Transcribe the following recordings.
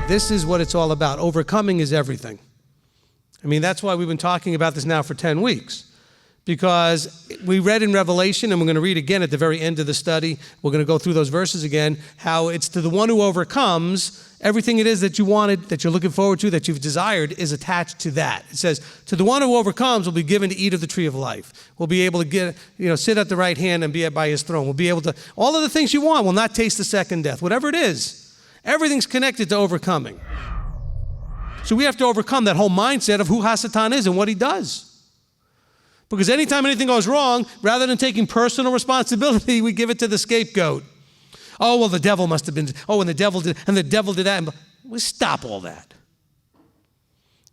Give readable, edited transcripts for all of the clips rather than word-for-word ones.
This is what it's all about. Overcoming is everything. I mean, that's why we've been talking about this now for 10 weeks. Because we read in Revelation, and we're going to read again at the very end of the study, we're going to go through those verses again, how it's to the one who overcomes, everything it is that you wanted, that you're looking forward to, that you've desired, is attached to that. It says, to the one who overcomes will be given to eat of the tree of life. We'll be able to sit at the right hand and be by his throne. We'll be able to, all of the things you want will not taste the second death. Whatever it is, everything's connected to overcoming. So we have to overcome that whole mindset of who Hasatan is and what he does. Because anytime anything goes wrong, rather than taking personal responsibility, we give it to the scapegoat. Oh, well, the devil must have been, and the devil did that. Well, stop all that.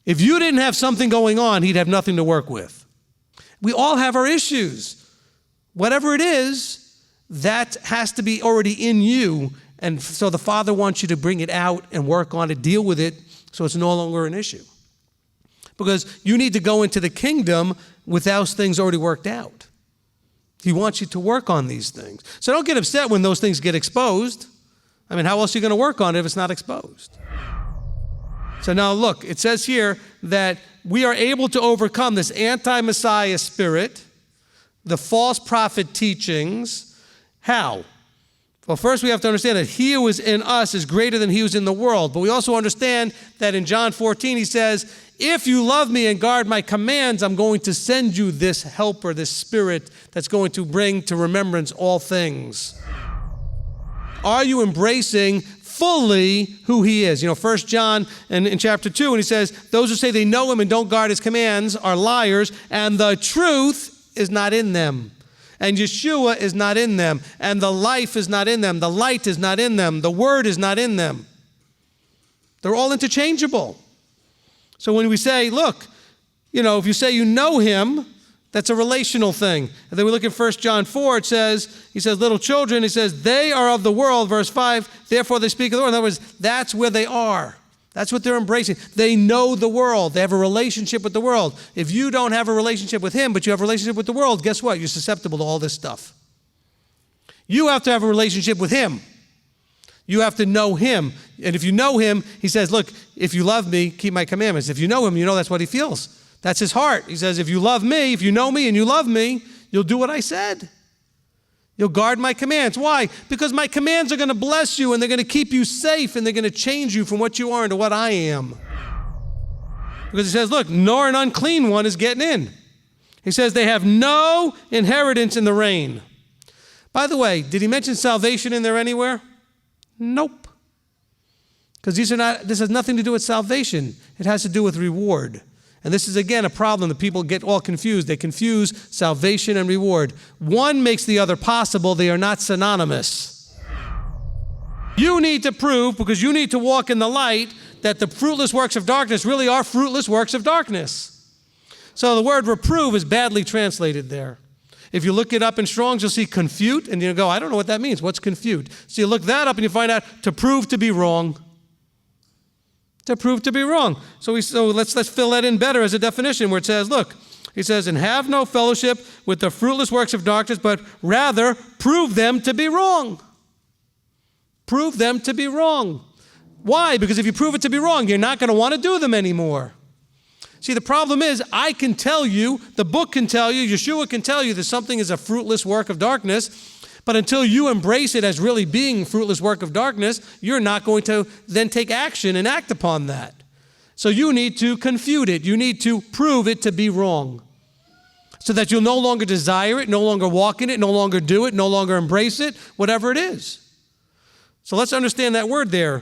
If you didn't have something going on, he'd have nothing to work with. We all have our issues. Whatever it is, that has to be already in you. And so the Father wants you to bring it out and work on it, deal with it, so it's no longer an issue. Because you need to go into the kingdom with those things already worked out. He wants you to work on these things. So don't get upset when those things get exposed. I mean, how else are you going to work on it if it's not exposed? So now look, it says here that we are able to overcome this anti-Messiah spirit, the false prophet teachings. How? Well, first we have to understand that he who is in us is greater than he who is in the world. But we also understand that in John 14 he says, if you love me and guard my commands, I'm going to send you this helper, this spirit that's going to bring to remembrance all things. Are you embracing fully who he is? 1 John in chapter 2, and he says, those who say they know him and don't guard his commands are liars, and the truth is not in them. And Yeshua is not in them, and the life is not in them, the light is not in them, the word is not in them. They're all interchangeable. So when we say, look, if you say you know him, that's a relational thing. And then we look at 1 John 4, he says, little children, he says, they are of the world, verse 5, therefore they speak of the world. In other words, that's where they are. That's what they're embracing. They know the world. They have a relationship with the world. If you don't have a relationship with him, but you have a relationship with the world, guess what? You're susceptible to all this stuff. You have to have a relationship with him. You have to know him. And if you know him, he says, look, if you love me, keep my commandments. If you know him, you know that's what he feels. That's his heart. He says, if you love me, if you know me and you love me, you'll do what I said. You'll guard my commands. Why? Because my commands are going to bless you and they're going to keep you safe and they're going to change you from what you are into what I am. Because he says, look, nor an unclean one is getting in. He says they have no inheritance in the reign. By the way, did he mention salvation in there anywhere? Nope. Because this has nothing to do with salvation. It has to do with reward. And this is, again, a problem that people get all confused. They confuse salvation and reward. One makes the other possible. They are not synonymous. You need to prove, because you need to walk in the light, that the fruitless works of darkness really are fruitless works of darkness. So the word reprove is badly translated there. If you look it up in Strong's, you'll see confute, and you go, I don't know what that means. What's confute? So you look that up and you find out to prove to be wrong. To prove to be wrong. So let's fill that in better as a definition where it says, look, he says, and have no fellowship with the fruitless works of darkness, but rather prove them to be wrong. Prove them to be wrong. Why? Because if you prove it to be wrong, you're not going to want to do them anymore. See, the problem is, I can tell you, the book can tell you, Yeshua can tell you that something is a fruitless work of darkness, but until you embrace it as really being a fruitless work of darkness, you're not going to then take action and act upon that. So you need to confute it. You need to prove it to be wrong so that you'll no longer desire it, no longer walk in it, no longer do it, no longer embrace it, whatever it is. So let's understand that word there.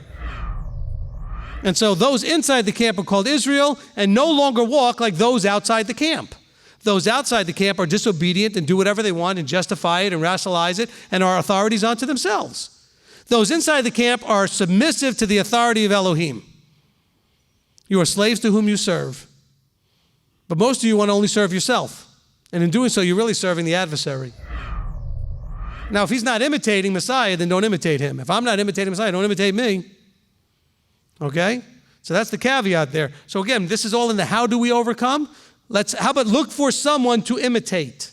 And so those inside the camp are called Israel and no longer walk like those outside the camp. Those outside the camp are disobedient and do whatever they want and justify it and rationalize it and are authorities unto themselves. Those inside the camp are submissive to the authority of Elohim. You are slaves to whom you serve. But most of you want to only serve yourself. And in doing so, you're really serving the adversary. Now, if he's not imitating Messiah, then don't imitate him. If I'm not imitating Messiah, don't imitate me. Okay? So that's the caveat there. So again, this is all in the how do we overcome? How about look for someone to imitate?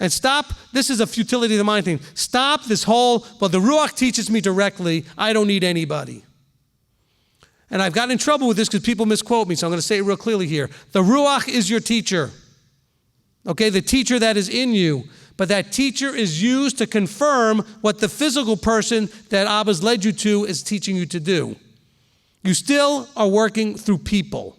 And stop, this is a futility of the mind thing. Stop this whole, well, the Ruach teaches me directly, I don't need anybody. And I've gotten in trouble with this because people misquote me, so I'm going to say it real clearly here. The Ruach is your teacher. Okay, the teacher that is in you. But that teacher is used to confirm what the physical person that Abba's led you to is teaching you to do. You still are working through people.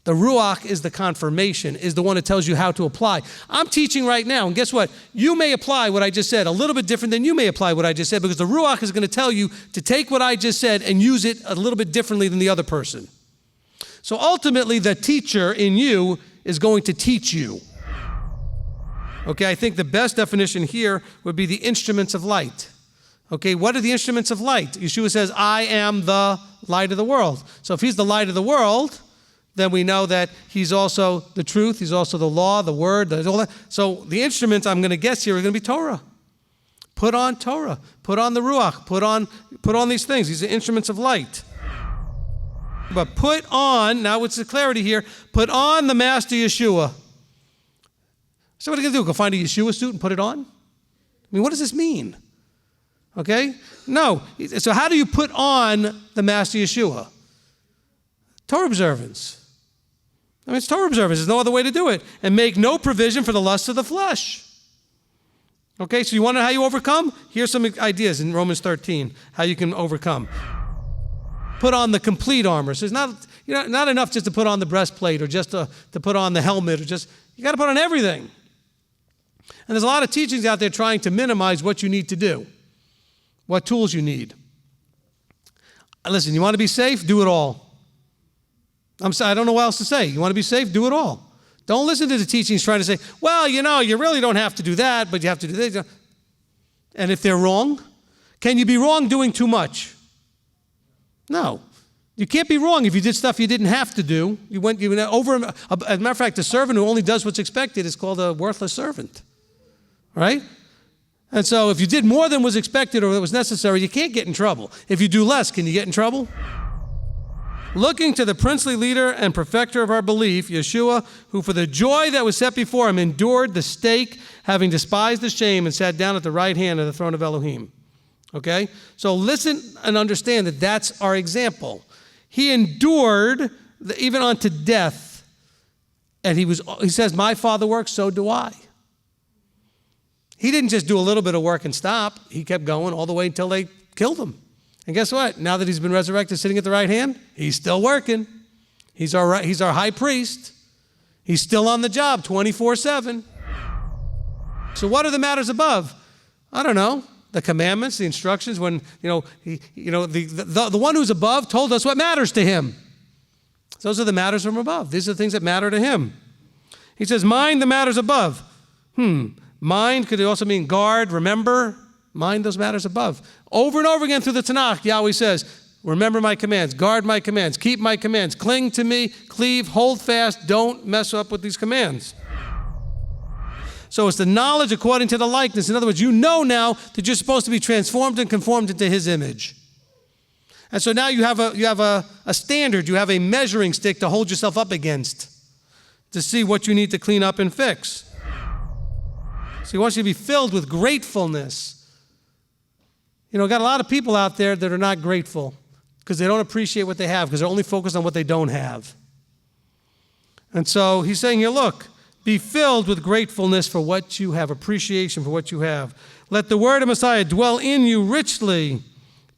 The Ruach is the confirmation, is the one that tells you how to apply. I'm teaching right now, and guess what? You may apply what I just said a little bit different than you may apply what I just said, because the Ruach is going to tell you to take what I just said and use it a little bit differently than the other person. So ultimately, the teacher in you is going to teach you. Okay, I think the best definition here would be the instruments of light. Okay, what are the instruments of light? Yeshua says, I am the light of the world. So if he's the light of the world, then we know that he's also the truth, he's also the law, the word, all that. So the instruments, I'm going to guess here, are going to be Torah. Put on Torah, put on the Ruach, put on these things. These are instruments of light. But put on, now what's the clarity here, put on the Master Yeshua. So what are you going to do? Go find a Yeshua suit and put it on? I mean, what does this mean? Okay? No. So how do you put on the Master Yeshua? Torah observance. I mean, it's Torah observance. There's no other way to do it. And make no provision for the lusts of the flesh. Okay, so you want to know how you overcome? Here's some ideas in Romans 13, how you can overcome. Put on the complete armor. So it's not enough just to put on the breastplate or just to put on the helmet. You got to put on everything. And there's a lot of teachings out there trying to minimize what you need to do, what tools you need. Listen, you want to be safe? Do it all. I don't know what else to say. You want to be safe? Do it all. Don't listen to the teachings trying to say, well, you really don't have to do that, but you have to do this. And if they're wrong, can you be wrong doing too much? No. You can't be wrong if you did stuff you didn't have to do. You went over. As a matter of fact, a servant who only does what's expected is called a worthless servant. Right? And so if you did more than was expected or that was necessary, you can't get in trouble. If you do less, can you get in trouble? Looking to the princely leader and perfecter of our belief, Yeshua, who for the joy that was set before him endured the stake, having despised the shame, and sat down at the right hand of the throne of Elohim. Okay? So listen and understand that that's our example. He endured even unto death, and he says, my Father works, so do I. He didn't just do a little bit of work and stop. He kept going all the way until they killed him. And guess what? Now that he's been resurrected, sitting at the right hand, he's still working. He's our high priest. He's still on the job 24/7. So what are the matters above? I don't know. The commandments, the instructions, when, the one who's above told us what matters to him. Those are the matters from above. These are the things that matter to him. He says, mind the matters above. Mind could also mean guard, remember. Mind those matters above. Over and over again through the Tanakh, Yahweh says, remember my commands, guard my commands, keep my commands, cling to me, cleave, hold fast, don't mess up with these commands. So it's the knowledge according to the likeness. In other words, you know now that you're supposed to be transformed and conformed into his image. And so now you have a standard, you have a measuring stick to hold yourself up against to see what you need to clean up and fix. So he wants you to be filled with gratefulness. Got a lot of people out there that are not grateful because they don't appreciate what they have because they're only focused on what they don't have. And so he's saying here, look, be filled with gratefulness for what you have, appreciation for what you have. Let the word of Messiah dwell in you richly,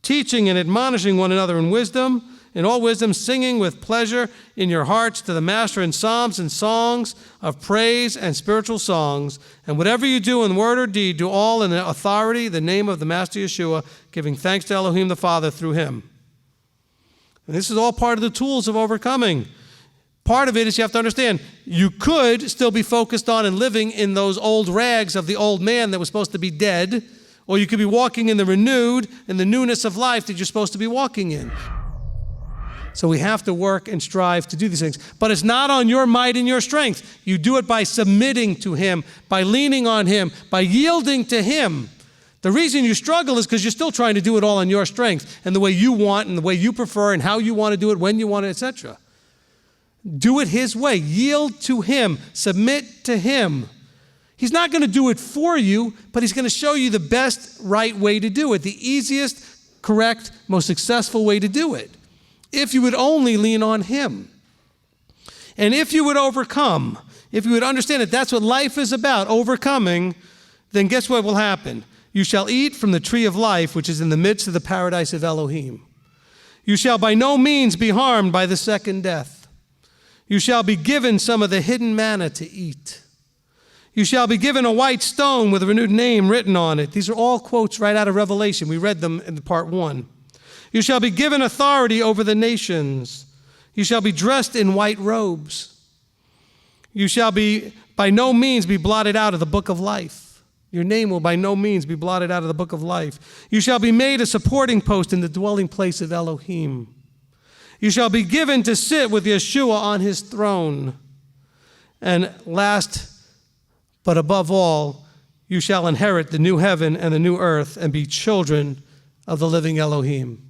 teaching and admonishing one another in wisdom, in all wisdom, singing with pleasure in your hearts to the Master in psalms and songs of praise and spiritual songs. And whatever you do in word or deed, do all in the authority, the name of the Master Yeshua, giving thanks to Elohim the Father through him. And this is all part of the tools of overcoming. Part of it is you have to understand, you could still be focused on and living in those old rags of the old man that was supposed to be dead, or you could be walking in the renewed, in the newness of life that you're supposed to be walking in. So we have to work and strive to do these things. But it's not on your might and your strength. You do it by submitting to him, by leaning on him, by yielding to him. The reason you struggle is because you're still trying to do it all on your strength and the way you want and the way you prefer and how you want to do it, when you want it, etc. Do it his way. Yield to him. Submit to him. He's not going to do it for you, but he's going to show you the best, right way to do it, the easiest, correct, most successful way to do it. if you would only lean on him. And if you would overcome, if you would understand that that's what life is about, overcoming, then guess what will happen? You shall eat from the tree of life, which is in the midst of the paradise of Elohim. You shall by no means be harmed by the second death. You shall be given some of the hidden manna to eat. You shall be given a white stone with a renewed name written on it. These are all quotes right out of Revelation. We read them in part 1. You shall be given authority over the nations. You shall be dressed in white robes. You shall be by no means be blotted out of the book of life. Your name will by no means be blotted out of the book of life. You shall be made a supporting post in the dwelling place of Elohim. You shall be given to sit with Yeshua on his throne. And last, but above all, you shall inherit the new heaven and the new earth and be children of the living Elohim.